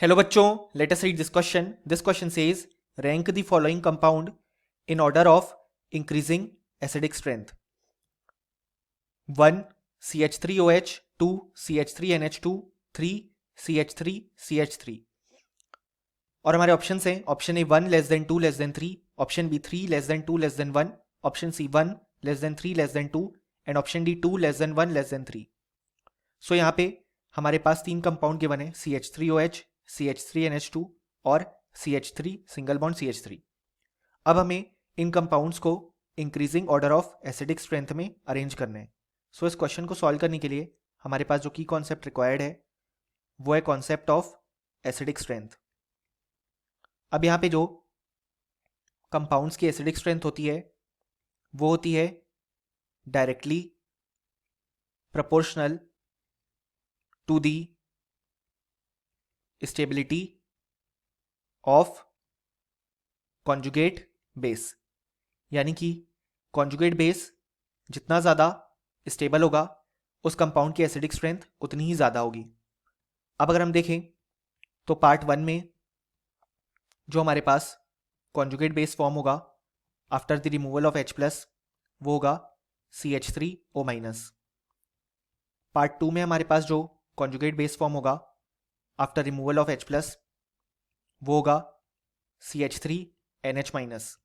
Hello बच्चों, let us read this question. This question says rank the following compound in order of increasing acidic strength. 1 CH3OH, 2 CH3NH2, 3 CH3CH3. और हमारे option हैं option A 1 less than 2 less than 3, option B 3 less than 2 less than 1, option C 1 less than 3 less than 2 and option D 2 less than 1 less than 3. So यहाँ पे हमारे पास तीन compound given है CH3OH, CH3NH2 और CH3 single bond CH3. अब हमें इन compounds को increasing order of acidic strength में अरेंज करना है. सो इस क्वेश्चन को सॉल्व करने के लिए हमारे पास जो की कॉन्सेप्ट रिक्वायर्ड है वो है कॉन्सेप्ट ऑफ एसिडिक स्ट्रेंथ. अब यहाँ पे जो कंपाउंड्स की एसिडिक स्ट्रेंथ होती है वो होती है directly proportional to the stability of conjugate base. यानी कि कॉन्जुगेट बेस जितना ज़्यादा स्टेबल होगा उस कंपाउंड की एसिडिक स्ट्रेंथ उतनी ही ज़्यादा होगी. अब अगर हम देखें तो पार्ट 1 में जो हमारे पास कॉन्जुगेट बेस फॉर्म होगा after the removal of H+ वो होगा CH3O-. पार्ट 2 में हमारे पास जो कॉन्जुगेट बेस फॉर्म होगा आफ्टर रिमूवल ऑफ H+ वो होगा CH3NH-.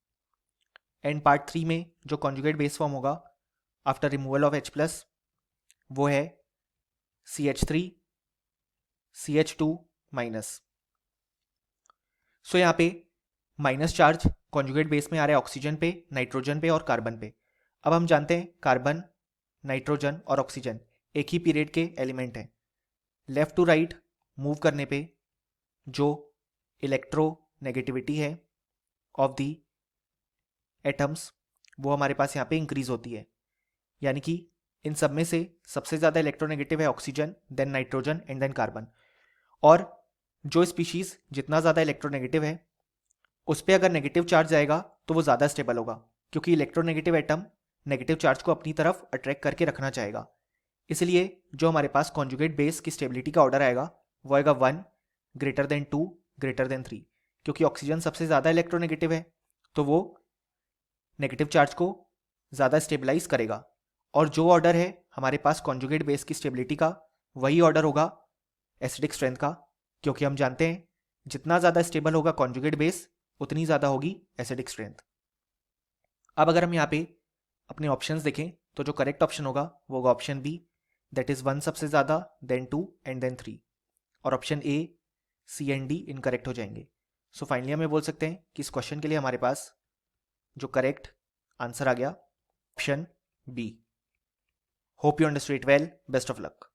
एंड पार्ट 3 में जो कॉन्जुगेट बेस फॉर्म होगा आफ्टर रिमूवल ऑफ H+ वो है CH3CH2-. सो यहाँ पे माइनस चार्ज कॉन्जुगेट बेस में आ रहा है ऑक्सीजन पे, नाइट्रोजन पे और कार्बन पे. अब हम जानते हैं कार्बन, नाइट्रोजन और ऑक्सीजन एक ही पीरियड के एलिमेंट हैं. लेफ्ट टू राइट मूव करने पे जो इलेक्ट्रोनेगेटिविटी है ऑफ दी एटम्स वो हमारे पास यहाँ पे इंक्रीज होती है. यानी कि इन सब में से सबसे ज़्यादा इलेक्ट्रोनेगेटिव है oxygen, then nitrogen and then carbon. और जो स्पीशीज जितना ज़्यादा इलेक्ट्रोनेगेटिव है उस पर अगर नेगेटिव चार्ज आएगा तो वो ज़्यादा स्टेबल होगा, क्योंकि इलेक्ट्रोनेगेटिव एटम नेगेटिव चार्ज को अपनी तरफ अट्रैक्ट करके रखना चाहेगा. इसलिए जो हमारे पास कॉन्जुगेट बेस की स्टेबिलिटी का ऑर्डर आएगा वो आएगा 1 ग्रेटर देन 2 ग्रेटर देन 3. क्योंकि ऑक्सीजन सबसे ज़्यादा इलेक्ट्रोनेगेटिव है तो वो नेगेटिव चार्ज को ज़्यादा स्टेबलाइज करेगा. और जो ऑर्डर है हमारे पास कॉन्जुगेट बेस की स्टेबिलिटी का वही ऑर्डर होगा एसिडिक स्ट्रेंथ का, क्योंकि हम जानते हैं जितना ज़्यादा स्टेबल होगा कॉन्जुगेट बेस उतनी ज़्यादा होगी एसिडिक स्ट्रेंथ. अब अगर हम यहाँ पे अपने ऑप्शंस देखें तो जो करेक्ट ऑप्शन होगा वो होगा ऑप्शन बी, दैट इज़ 1 सबसे ज़्यादा, देन 2 एंड देन 3. और option A, C and D incorrect हो जाएंगे. सो फाइनली हमें बोल सकते हैं कि इस क्वेश्चन के लिए हमारे पास जो करेक्ट आंसर आ गया option B. Hope you understood it well. Best of luck.